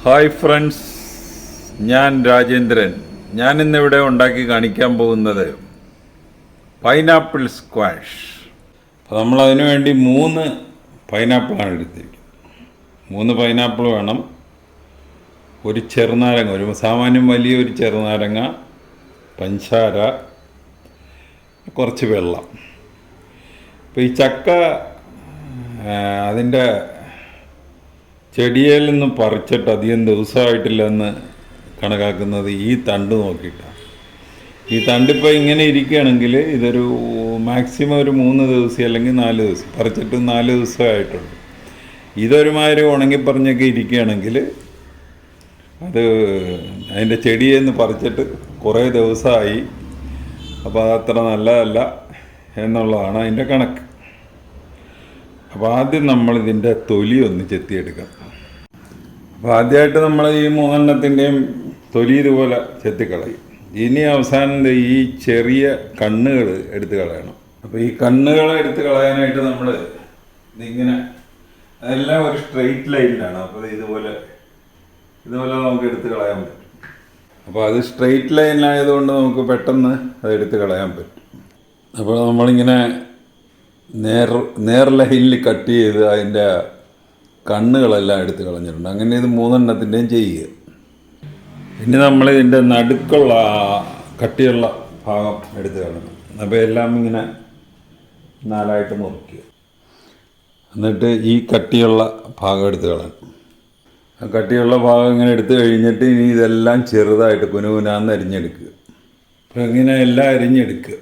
Hi friends, ഞാൻ രാജേന്ദ്രൻ. ഞാനിന്നിവിടെ ഉണ്ടാക്കി കാണിക്കാൻ പോകുന്നത് പൈനാപ്പിൾ സ്ക്വാഷ്. അപ്പോൾ നമ്മളതിനു വേണ്ടി 3 പൈനാപ്പിളാണ് എടുത്തിരിക്കുന്നത്. 3 പൈനാപ്പിൾ വേണം, ഒരു ചെറുനാരങ്ങ, ഒരു സാമാന്യം വലിയൊരു ചെറുനാരങ്ങ, പഞ്ചസാര, കുറച്ച് വെള്ളം. അപ്പോൾ ഈ ചക്ക അതിൻ്റെ ചെടിയിൽ നിന്ന് പറിച്ചിട്ട് അധികം ദിവസമായിട്ടില്ലെന്ന് കണക്കാക്കുന്നത് ഈ തണ്ട് നോക്കിയിട്ടാണ്. ഈ തണ്ടിപ്പോൾ ഇങ്ങനെ ഇരിക്കുകയാണെങ്കിൽ ഇതൊരു മാക്സിമം ഒരു 3 ദിവസം അല്ലെങ്കിൽ 4 ദിവസം, പറിച്ചിട്ട് 4 ദിവസമായിട്ടുണ്ട്. ഇതൊരുമാതിരി ഉണങ്ങിപ്പറഞ്ഞൊക്കെ ഇരിക്കുകയാണെങ്കിൽ അത് അതിൻ്റെ ചെടിയിൽ നിന്ന് പറിച്ചിട്ട് കുറേ ദിവസമായി, അപ്പോൾ അതത്ര നല്ലതല്ല എന്നുള്ളതാണ് അതിൻ്റെ കണക്ക്. അപ്പോൾ ആദ്യം നമ്മളിതിൻ്റെ തൊലി ഒന്ന് ചെത്തിയെടുക്കണം. അപ്പോൾ ആദ്യമായിട്ട് നമ്മൾ ഈ 3 തൊലി ഇതുപോലെ ചെത്തിക്കളയും. ഇനി അവസാനം ഈ ചെറിയ കണ്ണുകൾ എടുത്ത് കളയണം. അപ്പോൾ ഈ കണ്ണുകൾ എടുത്ത് കളയാനായിട്ട് നമ്മൾ ഇതിങ്ങനെ അതെല്ലാം ഒരു സ്ട്രെയിറ്റ് ലൈനിലാണ്. അപ്പോൾ ഇതുപോലെ നമുക്ക് എടുത്ത് കളയാൻ പറ്റും. അപ്പോൾ അത് സ്ട്രെയിറ്റ് ലൈനിലായതുകൊണ്ട് നമുക്ക് പെട്ടെന്ന് അത് എടുത്ത് കളയാൻ പറ്റും. അപ്പോൾ നമ്മളിങ്ങനെ നേർ ലൈനിൽ കട്ട് ചെയ്ത് അതിൻ്റെ കണ്ണുകളെല്ലാം എടുത്ത് കളഞ്ഞിട്ടുണ്ട്. അങ്ങനെ ഇത് 3 ചെയ്യുക. ഇനി നമ്മൾ ഇതിൻ്റെ നടുക്കുള്ള കട്ടിയുള്ള ഭാഗം എടുത്ത് കളയണം. അപ്പോൾ എല്ലാം ഇങ്ങനെ 4ആയിട്ട് മുറിക്കുക. എന്നിട്ട് ഈ കട്ടിയുള്ള ഭാഗം എടുത്ത് കളയണം. ആ കട്ടിയുള്ള ഭാഗം ഇങ്ങനെ എടുത്ത് കഴിഞ്ഞിട്ട് ഇനി ഇതെല്ലാം ചെറുതായിട്ട് കുനുകുനാന്ന് അരിഞ്ഞെടുക്കുക. അപ്പോൾ ഇങ്ങനെ എല്ലാം അരിഞ്ഞെടുക്കുക.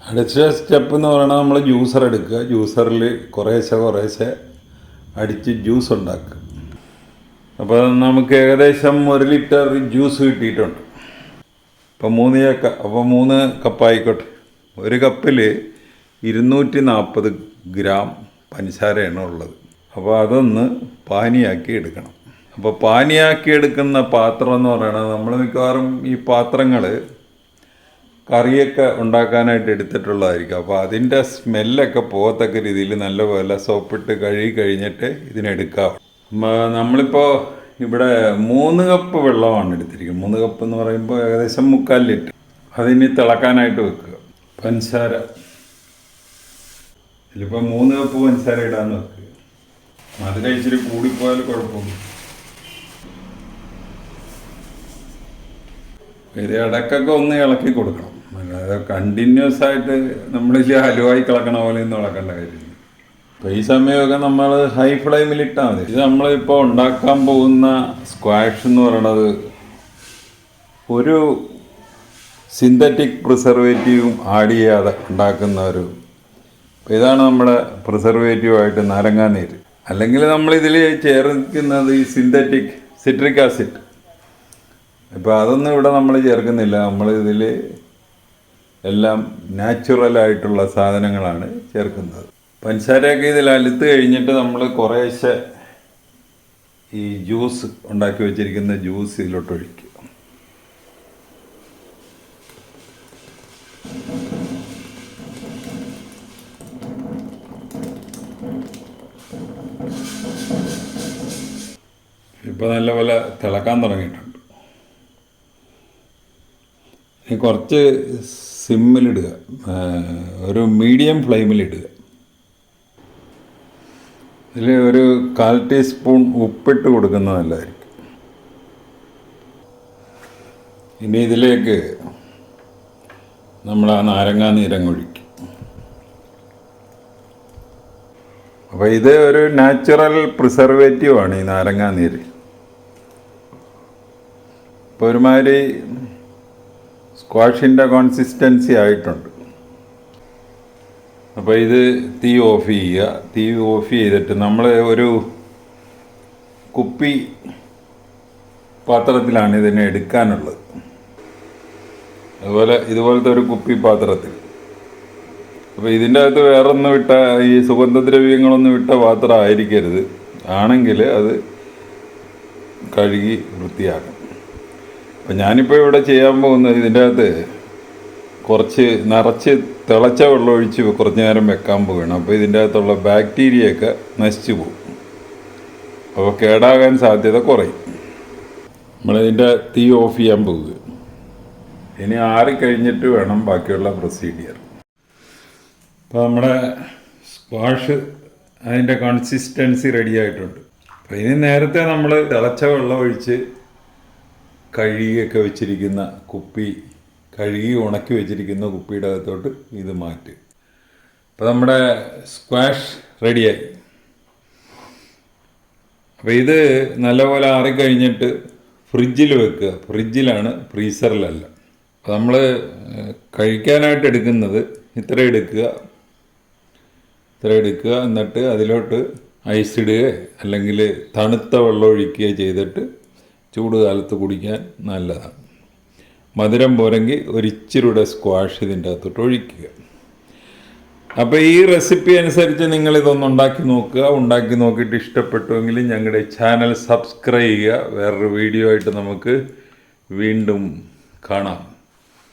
അടുത്ത സ്റ്റെപ്പ് എന്ന് പറയുന്നത് നമ്മൾ ജ്യൂസർ എടുക്കുക. ജ്യൂസറിൽ കുറേശ്ശെ അടിച്ച് ജ്യൂസ് ഉണ്ടാക്കുക. അപ്പോൾ നമുക്ക് ഏകദേശം 1 ലിറ്റർ ജ്യൂസ് കിട്ടിയിട്ടുണ്ട്. അപ്പോൾ 3 കപ്പായിക്കോട്ടെ. 1 കപ്പിൽ 240 ഗ്രാം പഞ്ചസാരയാണ് ഉള്ളത്. അപ്പോൾ അതൊന്ന് പാനിയാക്കി എടുക്കണം. അപ്പോൾ പാനിയാക്കി എടുക്കുന്ന പാത്രം എന്ന് പറയുന്നത് നമ്മൾ മിക്കവാറും ഈ പാത്രങ്ങൾ കറിയൊക്കെ ഉണ്ടാക്കാനായിട്ട് എടുത്തിട്ടുള്ളതായിരിക്കും. അപ്പോൾ അതിൻ്റെ സ്മെല്ലൊക്കെ പോകത്തക്ക രീതിയിൽ നല്ലപോലെ സോപ്പിട്ട് കഴുകി കഴിഞ്ഞിട്ട് ഇതിനെടുക്കാം. നമ്മളിപ്പോൾ ഇവിടെ 3 കപ്പ് വെള്ളമാണ് എടുത്തിരിക്കുന്നത്. 3 കപ്പ് എന്ന് പറയുമ്പോൾ ഏകദേശം 3/4 ലിറ്റർ. അതിനി തിളക്കാനായിട്ട് വെക്കുക. പഞ്ചസാര ഇതിലിപ്പോൾ 3 കപ്പ് പഞ്ചസാര ഇടാന്ന് വെക്കുക. മധുരം ഇച്ചിരി കൂടിപ്പോയാൽ കുഴപ്പമില്ല. ഇത് ഇടയ്ക്കൊക്കെ ഒന്ന് ഇളക്കി കൊടുക്കണം. അല്ലാതെ കണ്ടിന്യൂസ് ആയിട്ട് നമ്മളിൽ ഹലുവായി കിളക്കണ പോലെ ഒന്നും ഇളക്കേണ്ട കാര്യമില്ല. അപ്പോൾ ഈ സമയമൊക്കെ നമ്മൾ ഹൈ ഫ്ലെയിമിലിട്ടാൽ മതി. ഇത് നമ്മളിപ്പോൾ ഉണ്ടാക്കാൻ പോകുന്ന സ്ക്വാഷ് എന്ന് പറയണത് ഒരു സിന്തറ്റിക് പ്രിസർവേറ്റീവും ആഡ് ചെയ്യാതെ ഉണ്ടാക്കുന്ന അപ്പോൾ ഇതാണ് നമ്മുടെ പ്രിസർവേറ്റീവായിട്ട് നാരങ്ങാനീര്. അല്ലെങ്കിൽ നമ്മളിതിൽ ചേർക്കുന്നത് ഈ സിന്തറ്റിക് സിട്രിക് ആസിഡ്. ഇപ്പോൾ അതൊന്നും ഇവിടെ നമ്മൾ ചേർക്കുന്നില്ല. നമ്മളിതിൽ എല്ലാം നാച്ചുറലായിട്ടുള്ള സാധനങ്ങളാണ് ചേർക്കുന്നത്. പഞ്ചസാരയൊക്കെ ഇതിൽ അലുത്ത് കഴിഞ്ഞിട്ട് നമ്മൾ കുറേശ്ശെ ഈ ജ്യൂസ് ഉണ്ടാക്കി വെച്ചിരിക്കുന്ന ജ്യൂസ് ഇതിലോട്ട് ഒഴിക്കുക. ഇപ്പോൾ നല്ലപോലെ തിളക്കാൻ തുടങ്ങിയിട്ടുണ്ട്. ഇനി കുറച്ച് സിമ്മിലിടുക, ഒരു മീഡിയം ഫ്ലെയിമിലിടുക. ഇതിൽ ഒരു 1/4 ടീസ്പൂൺ ഉപ്പിട്ട് കൊടുക്കുന്നത് നല്ലതായിരിക്കും. ഇനി ഇതിലേക്ക് നമ്മൾ ആ നാരങ്ങാനീരങ്ങൊഴിക്കും. അപ്പോൾ ഇത് ഒരു നാച്ചുറൽ പ്രിസർവേറ്റീവാണ് ഈ നാരങ്ങാനീര്. ഇപ്പോൾ ഒരുമാതിരി സ്ക്വാഷിൻ്റെ കോൺസിസ്റ്റൻസി ആയിട്ടുണ്ട്. അപ്പോൾ ഇത് തീ ഓഫ് ചെയ്യുക. തീ ഓഫ് ചെയ്തിട്ട് നമ്മൾ ഒരു കുപ്പി പാത്രത്തിലാണ് ഇതിനെ എടുക്കാനുള്ളത്. ഇതുപോലത്തെ ഒരു കുപ്പി പാത്രത്തിൽ. അപ്പോൾ ഇതിൻ്റെ അകത്ത് വേറൊന്നും വിട്ട ഈ സുഗന്ധദ്രവ്യങ്ങളൊന്നും വിട്ട പാത്രം ആയിരിക്കരുത്. ആണെങ്കിൽ അത് കഴുകി വൃത്തിയാക്കണം. അപ്പം ഞാനിപ്പോൾ ഇവിടെ ചെയ്യാൻ പോകുന്നത് ഇതിൻ്റെ അകത്ത് കുറച്ച് നിറച്ച് തിളച്ച വെള്ളം ഒഴിച്ച് കുറച്ച് നേരം വെക്കാൻ പോവുകയാണ്. അപ്പോൾ ഇതിൻ്റെ അകത്തുള്ള ബാക്ടീരിയയൊക്കെ നശിച്ചു പോകും. അപ്പോൾ കേടാകാൻ സാധ്യത കുറയും. നമ്മളിതിൻ്റെ തീ ഓഫ് ചെയ്യാൻ പോകുക. ഇനി ആറിക്കഴിഞ്ഞിട്ട് വേണം ബാക്കിയുള്ള പ്രൊസീജിയർ. അപ്പോൾ നമ്മുടെ സ്ക്വാഷ് അതിൻ്റെ കൺസിസ്റ്റൻസി റെഡി ആയിട്ടുണ്ട്. അപ്പോൾ ഇനി നേരത്തെ നമ്മൾ തിളച്ച വെള്ളം ഒഴിച്ച് കഴുകിയൊക്കെ വെച്ചിരിക്കുന്ന കുപ്പി, കഴുകി ഉണക്കി വെച്ചിരിക്കുന്ന കുപ്പിയുടെ അകത്തോട്ട് ഇത് മാറ്റുക. അപ്പോൾ നമ്മുടെ സ്ക്വാഷ് റെഡിയായി. അപ്പോൾ ഇത് നല്ലപോലെ ആറിക്കഴിഞ്ഞിട്ട് ഫ്രിഡ്ജിൽ വെക്കുക. ഫ്രിഡ്ജിലാണ്, ഫ്രീസറിലല്ല. അപ്പോൾ നമ്മൾ കഴിക്കാനായിട്ട് എടുക്കുന്നത് ഇത്ര എടുക്കുക, എന്നിട്ട് അതിലോട്ട് ഐസ് ഇടുക അല്ലെങ്കിൽ തണുത്ത വെള്ളം ഒഴിക്കുകയോ ചെയ്തിട്ട് ചൂട് കാലത്ത് കുടിക്കാൻ നല്ലതാണ്. മധുരം പോരെങ്കിൽ ഒരിച്ചിരിയുടെ സ്ക്വാഷ് ഇതിൻ്റെ അകത്തോട്ട് ഒഴിക്കുക. അപ്പോൾ ഈ റെസിപ്പി അനുസരിച്ച് നിങ്ങളിതൊന്ന് ഉണ്ടാക്കി നോക്കുക. ഉണ്ടാക്കി നോക്കിയിട്ട് ഇഷ്ടപ്പെട്ടുവെങ്കിൽ ഞങ്ങളുടെ ചാനൽ സബ്സ്ക്രൈബ് ചെയ്യുക. വേറൊരു വീഡിയോ ആയിട്ട് നമുക്ക് വീണ്ടും കാണാം.